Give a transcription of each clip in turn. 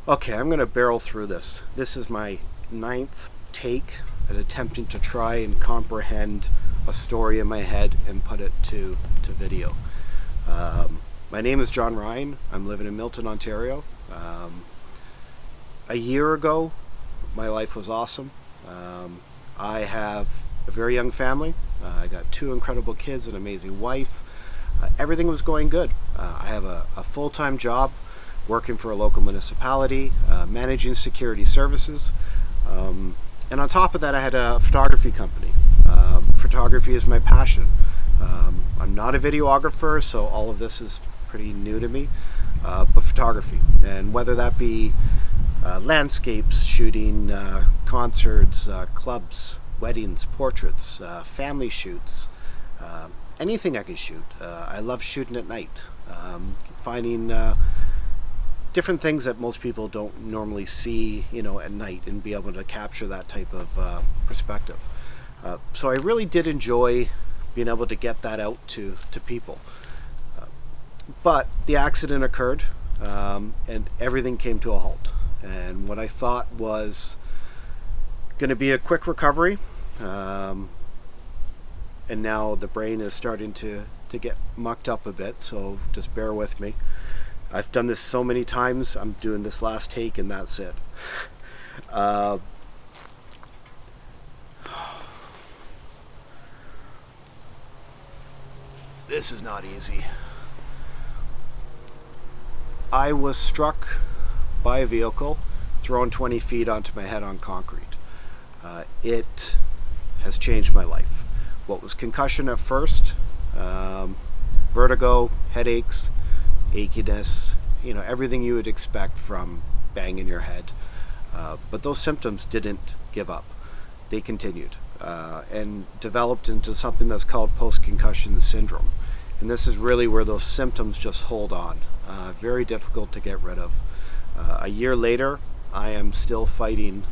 Okay, I'm going to barrel through this. This is my ninth take at attempting to try and comprehend a story in my head and put it to video. My name is John Ryan. I'm living in Milton, Ontario. A year ago, my life was awesome. I have a very young family. I got two incredible kids, an amazing wife. Everything was going good. I have a full-time job working for a local municipality, managing security services. And on top of that, I had a photography company. Photography is my passion. I'm not a videographer, so all of this is pretty new to me, but photography. And whether that be landscapes, shooting concerts, clubs, weddings, portraits, family shoots, anything I can shoot. I love shooting at night, finding different things that most people don't normally see, at night, and be able to capture that type of perspective. So I really did enjoy being able to get that out to people. But the accident occurred, and everything came to a halt. And what I thought was going to be a quick recovery, and now the brain is starting to get mucked up a bit, so just bear with me. I've done this so many times. I'm doing this last take and that's it. This is not easy. I was struck by a vehicle, thrown 20 feet onto my head on concrete. It has changed my life. What was concussion at first, vertigo, headaches, achiness, everything you would expect from banging your head. But those symptoms didn't give up. They continued and developed into something that's called Post Concussion Syndrome. And this is really where those symptoms just hold on. Very difficult to get rid of. A year later, I am still fighting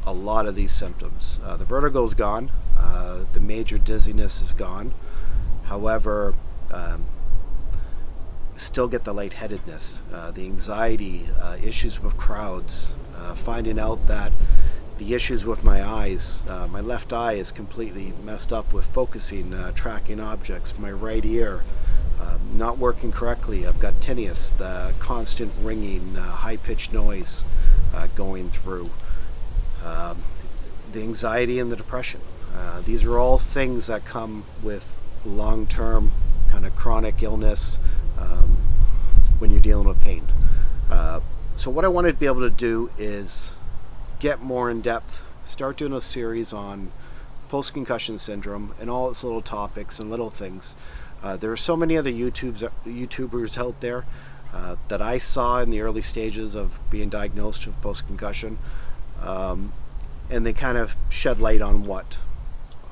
a lot of these symptoms. The vertigo is gone. The major dizziness is gone. However, still get the lightheadedness, the anxiety, issues with crowds, finding out that the issues with my eyes, my left eye is completely messed up with focusing, tracking objects, my right ear not working correctly. I've got tinnitus, the constant ringing, high-pitched noise going through, the anxiety and the depression. These are all things that come with long-term kind of chronic illness when you're dealing with pain. So what I wanted to be able to do is get more in depth, start doing a series on post-concussion syndrome and all its little topics and little things. There are so many other YouTubers out there that I saw in the early stages of being diagnosed with post-concussion, and they kind of shed light on what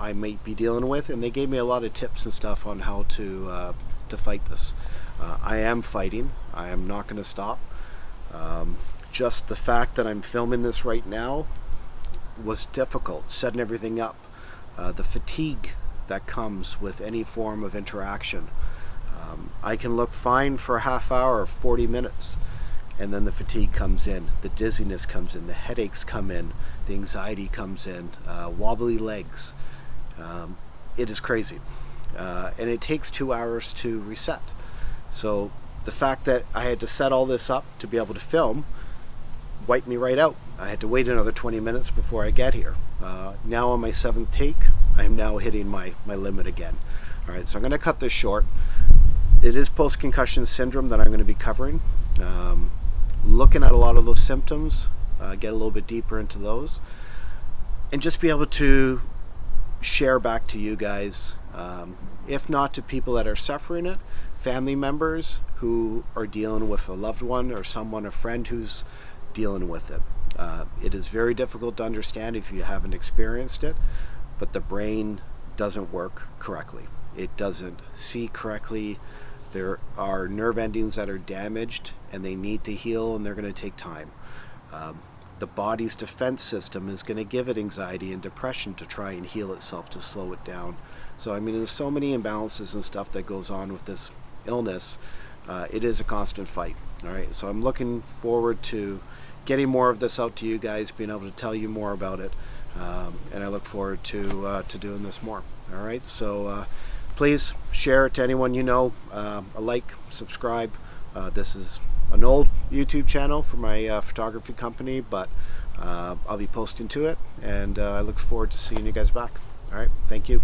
I might be dealing with, and they gave me a lot of tips and stuff on how to fight this. I am fighting. I am not going to stop. Just the fact that I'm filming this right now was difficult, setting everything up. The fatigue that comes with any form of interaction. I can look fine for a half hour or 40 minutes, and then the fatigue comes in, the dizziness comes in, the headaches come in, the anxiety comes in, wobbly legs. It is crazy. And it takes 2 hours to reset. So the fact that I had to set all this up to be able to film wiped me right out. I had to wait another 20 minutes before I get here. Now on my 7th take, I am now hitting my limit again. All right, so I'm going to cut this short. It is post-concussion syndrome that I'm going to be covering. Looking at a lot of those symptoms, get a little bit deeper into those, and just be able to share back to you guys, if not to people that are suffering it, family members who are dealing with a loved one or someone, a friend who's dealing with it. It is very difficult to understand if you haven't experienced it, but the brain doesn't work correctly. It doesn't see correctly. There are nerve endings that are damaged and they need to heal, and they're going to take time. The body's defense system is going to give it anxiety and depression to try and heal itself, to slow it down. So there's so many imbalances and stuff that goes on with this illness. It is a constant fight. All right, so I'm looking forward to getting more of this out to you guys, being able to tell you more about it, and I look forward to doing this more. All right, so please share it to anyone you know. A like, subscribe. This is an old YouTube channel for my photography company, but I'll be posting to it, and I look forward to seeing you guys back. All right, thank you.